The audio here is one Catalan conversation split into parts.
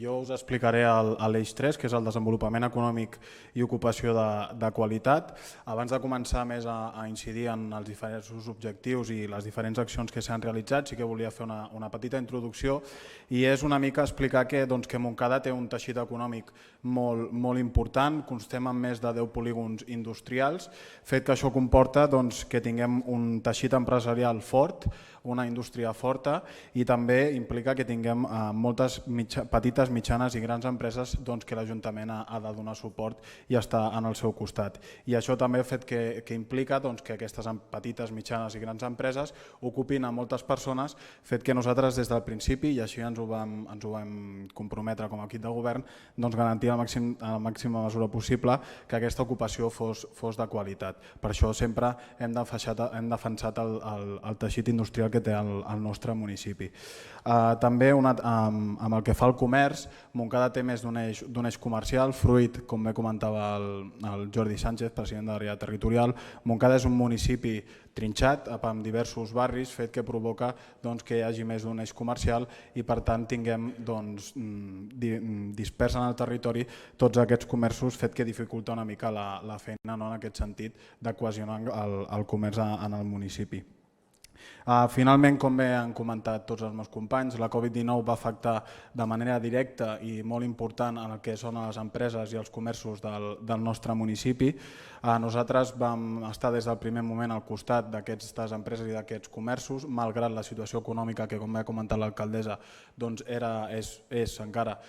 Jo us explicaré l'eix 3, que és el desenvolupament econòmic i ocupació de qualitat. Abans de començar més a incidir en els diferents objectius i les diferents accions que s'han realitzat, sí que volia fer una petita introducció i és una mica explicar que Montcada té un teixit econòmic molt important, constem en més de 10 polígons industrials, fet que això comporta que tinguem un teixit empresarial fort, una indústria forta i també implica que tinguem moltes petites, mitjanes i grans empreses que l'Ajuntament ha de donar suport i està en el seu costat. I això també ha fet que implica que aquestes petites, mitjanes i grans empreses ocupin a moltes persones, fet que nosaltres des del principi, i així ens ho vam comprometre com a equip de govern, garantir a la màxima mesura possible que aquesta ocupació fos de qualitat. Per això sempre hem defensat el teixit industrial que té el nostre municipi. També amb el que fa al comerç, Montcada té més d'un eix comercial, fruit, com bé comentava el Jordi Sánchez, president de l'àrea territorial. Montcada és un municipi trinxat amb diversos barris, fet que provoca que hi hagi més d'un eix comercial i per tant tinguem dispers en el territori tots aquests comerços, fet que dificulta una mica la feina en aquest sentit de cohesionar el comerç en el municipi. Finalment, com bé han comentat tots els meus companys, la Covid-19 va afectar de manera directa i molt important en el que són les empreses i els comerços del nostre municipi. Nosaltres vam estar des del primer moment al costat d'aquestes empreses i d'aquests comerços, malgrat la situació econòmica que, com ha comentat l'alcaldessa, és encara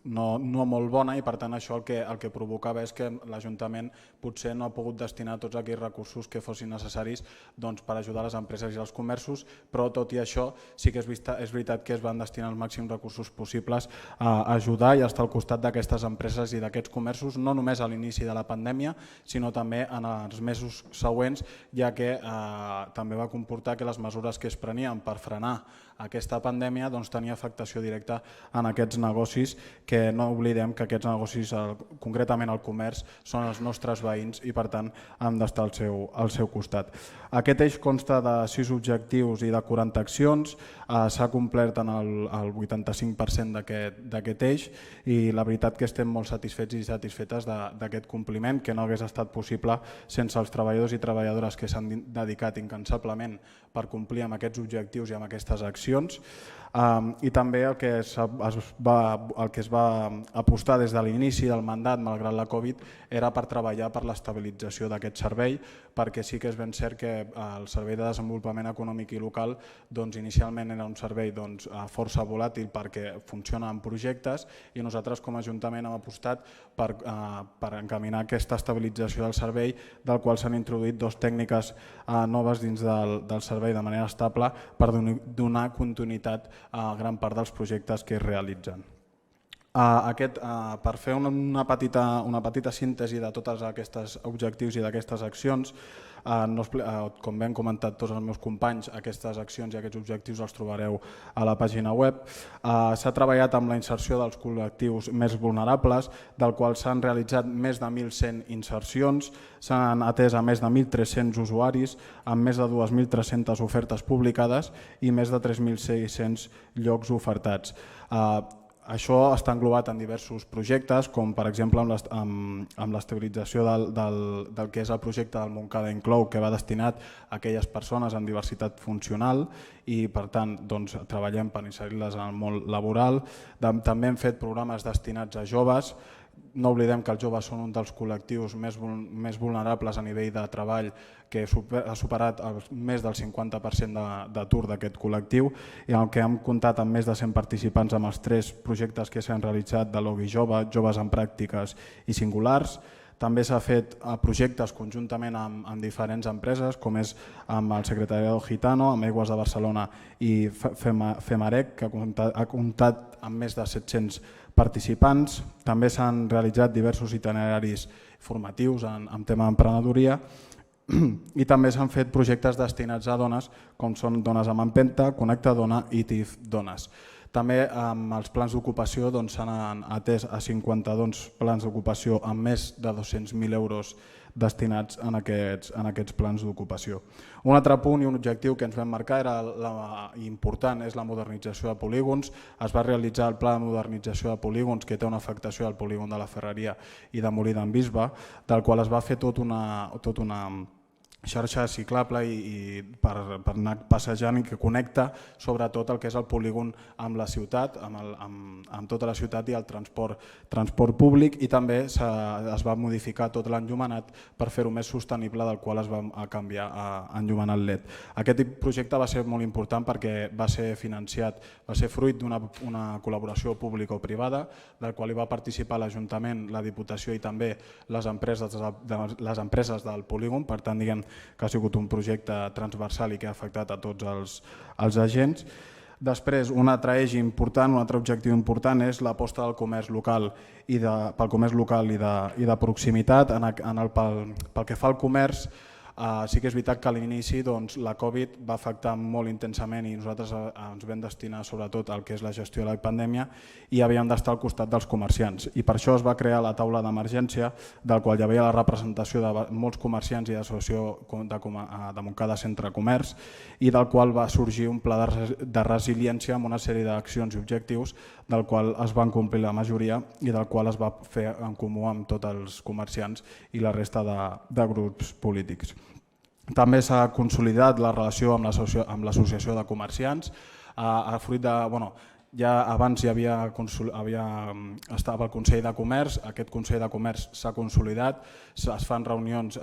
no molt bona i per tant això el que provocava és que l'Ajuntament potser no ha pogut destinar tots aquells recursos que fossin necessaris per ajudar les empreses i els comerços, però tot i això sí que és veritat que es van destinar els màxims recursos possibles a ajudar i a estar al costat d'aquestes empreses i d'aquests comerços, no només a l'inici de la pandèmia, sinó també en els mesos següents, ja que també va comportar que les mesures que es prenien per frenar aquesta pandèmia tenia afectació directa en aquests negocis, que no oblidem que aquests negocis, concretament el comerç, són els nostres veïns i per tant han d'estar al seu costat. Aquest eix consta de 6 objectius i de 40 accions, s'ha complert en el 85% d'aquest eix i la veritat que estem molt satisfets i satisfetes d'aquest compliment, que no hagués estat possible sense els treballadors i treballadores que s'han dedicat incansablement per complir amb aquests objectius i amb aquestes accions. I també el que es va apostar des de l'inici del mandat, malgrat la Covid, era per treballar per l'estabilització d'aquest servei, perquè sí que és ben cert que el Servei de Desenvolupament Econòmic i Local inicialment era un servei força volàtil perquè funciona en projectes i nosaltres com a Ajuntament hem apostat per encaminar aquesta estabilització del servei, del qual s'han introduït 2 tècniques noves dins del servei de manera estable per donar continuïtat a gran part dels projectes que es realitzen. Per fer una petita síntesi de tots aquests objectius i d'aquestes accions, com ben comentat tots els meus companys, aquestes accions i aquests objectius els trobareu a la pàgina web. S'ha treballat amb la inserció dels col·lectius més vulnerables, del qual s'han realitzat més de 1.100 insercions, s'han atès a més de 1.300 usuaris, amb més de 2.300 ofertes publicades i més de 3.600 llocs ofertats. Això està englobat en diversos projectes, com per exemple amb l'estabilització del que és el projecte del Montcada Inclou, que va destinat a aquelles persones amb diversitat funcional i per tant treballem per inserir-les en el món laboral. També hem fet programes destinats a joves. No oblidem que els joves són un dels col·lectius més vulnerables a nivell de treball, que ha superat més del 50% d'atur d'aquest col·lectiu i en què hem comptat amb més de 100 participants amb els 3 projectes que s'han realitzat de l'OGI Jove, Joves en Pràctiques i Singulars. També s'ha fet projectes conjuntament amb diferents empreses, com és amb el Secretariado Gitano, amb Aigües de Barcelona i Femarec, que ha comptat amb més de 700 participants. També s'han realitzat diversos itineraris formatius en tema d'emprenedoria i també s'han fet projectes destinats a dones, com són Dones amb Empenta, Connecta Dona i TIF Dones. També amb els plans d'ocupació s'han atès a 52 plans d'ocupació amb més de 200.000 euros destinats en aquests plans d'ocupació. Un altre punt i un objectiu que ens vam marcar era important, és la modernització de polígons. Es va realitzar el pla de modernització de polígons que té una afectació al polígon de la Ferreria i de Molí d'en Bisbe, del qual es va fer tota una xarxa ciclable i per anar passejant i que connecta sobretot el que és el polígon amb la ciutat, amb tota la ciutat i el transport públic, i també es va modificar tot l'enllumenat per fer-ho més sostenible, del qual es va canviar a enllumenat LED. Aquest projecte va ser molt important perquè va ser financiat, va ser fruit d'una col·laboració pública o privada, del qual hi va participar l'Ajuntament, la Diputació i també les empreses del polígon. Per tant, diguem que ha sigut un projecte transversal i que ha afectat a tots els agents. Després, un altre eix important, un altre objectiu important és l'aposta del comerç local pel comerç local i de proximitat. Pel que fa al comerç, sí que és veritat que a l'inici la Covid va afectar molt intensament i nosaltres ens vam destinar sobretot al que és la gestió de la pandèmia i havíem d'estar al costat dels comerciants. I per això es va crear la taula d'emergència, del qual hi havia la representació de molts comerciants i d'associació de Montcada Centre Comerç, i del qual va sorgir un pla de resiliència amb una sèrie d'accions i objectius, del qual es van complir la majoria i del qual es va fer en comú amb tots els comerciants i la resta de grups polítics. També s'ha consolidat la relació amb l'Associació de Comerciants. Ja abans estava el Consell de Comerç, aquest Consell de Comerç s'ha consolidat, es fan reunions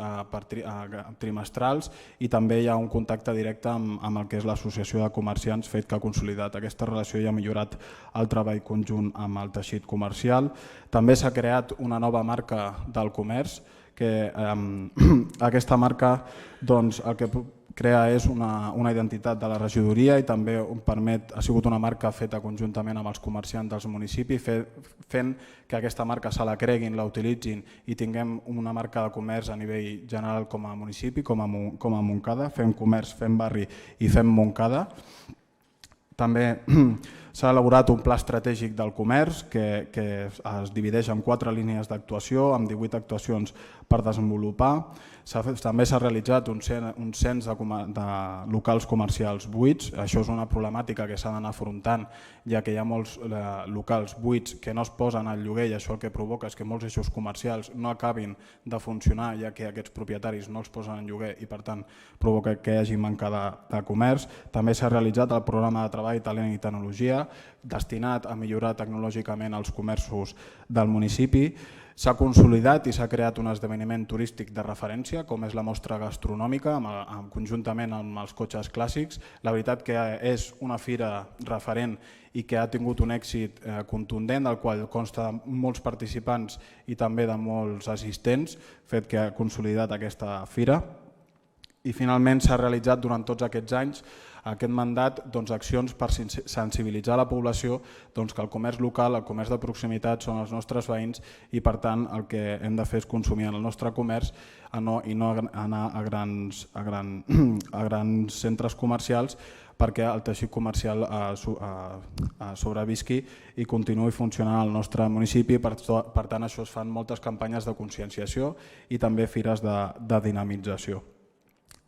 trimestrals i també hi ha un contacte directe amb el que és l'Associació de Comerciants, fet que ha consolidat aquesta relació i ha millorat el treball conjunt amb el teixit comercial. També s'ha creat una nova marca del comerç, que aquesta marca el que crea és una identitat de la regidoria i també ha sigut una marca feta conjuntament amb els comerciants dels municipis, fent que aquesta marca se la creguin, la utilitzin i tinguem una marca de comerç a nivell general com a municipi, com a Montcada. Fem comerç, fem barri i fem Montcada. També s'ha elaborat un pla estratègic del comerç que es divideix en 4 línies d'actuació, amb 18 actuacions per desenvolupar. També s'ha realitzat un cens de locals comercials buits. Això és una problemàtica que s'ha d'anar afrontant, ja que hi ha molts locals buits que no es posen al lloguer i això el que provoca és que molts eixos comercials no acabin de funcionar, ja que aquests propietaris no els posen en lloguer i per tant provoca que hi hagi manca de comerç. També s'ha realitzat el programa de treball, talent i tecnologia destinat a millorar tecnològicament els comerços del municipi. S'ha consolidat i s'ha creat un esdeveniment turístic de referència, com és la mostra gastronòmica, conjuntament amb els cotxes clàssics. La veritat que és una fira referent i que ha tingut un èxit contundent, del qual consta de molts participants i també de molts assistents, fet que ha consolidat aquesta fira. I finalment s'ha realitzat durant tots aquests anys aquest mandat accions per sensibilitzar la població que el comerç local, el comerç de proximitat són els nostres veïns i per tant el que hem de fer és consumir en el nostre comerç i no anar a grans centres comercials perquè el teixit comercial sobrevisqui i continuï funcionant al nostre municipi. Per tant, això es fan moltes campanyes de conscienciació i també fires de dinamització.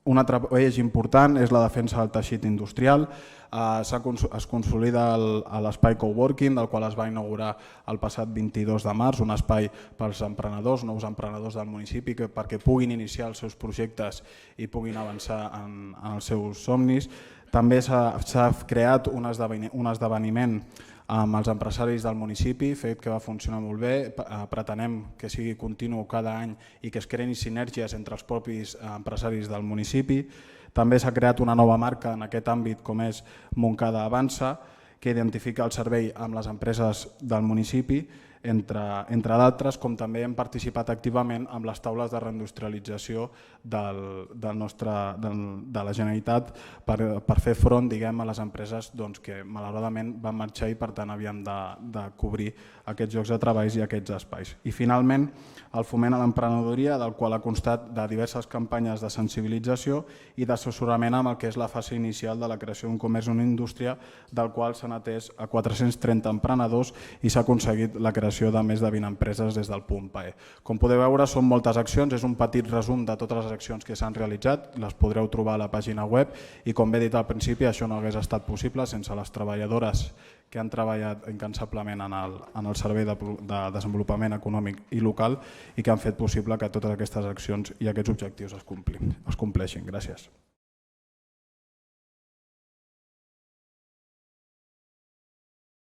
Un altre eix important és la defensa del teixit industrial. Es consolida l'espai coworking, del qual es va inaugurar el passat 22 de març, un espai pels emprenedors, nous emprenedors del municipi, perquè puguin iniciar els seus projectes i puguin avançar en els seus somnis. També s'ha creat un esdeveniment amb els empresaris del municipi, fet que va funcionar molt bé. Pretenem que sigui continu cada any i que es creïn sinergies entre els propis empresaris del municipi. També s'ha creat una nova marca en aquest àmbit com és Montcada Avança, que identifica el servei amb les empreses del municipi, entre d'altres, com també hem participat activament amb les taules de reindustrialització de la Generalitat per fer front a les empreses que malauradament van marxar i per tant havíem de cobrir aquests llocs de treball i aquests espais. I finalment, el foment a l'emprenedoria, del qual ha constat de diverses campanyes de sensibilització i d'assessorament amb el que és la fase inicial de la creació d'un comerç o una indústria, del qual s'han atès a 430 emprenedors i s'ha aconseguit la creació creació de més de 20 empreses des del punt PAE. Com podeu veure, són moltes accions, és un petit resum de totes les accions que s'han realitzat, les podreu trobar a la pàgina web i, com bé he dit al principi, això no hagués estat possible sense les treballadores que han treballat incansablement en el Servei de Desenvolupament Econòmic i Local i que han fet possible que totes aquestes accions i aquests objectius es compleixin. Gràcies.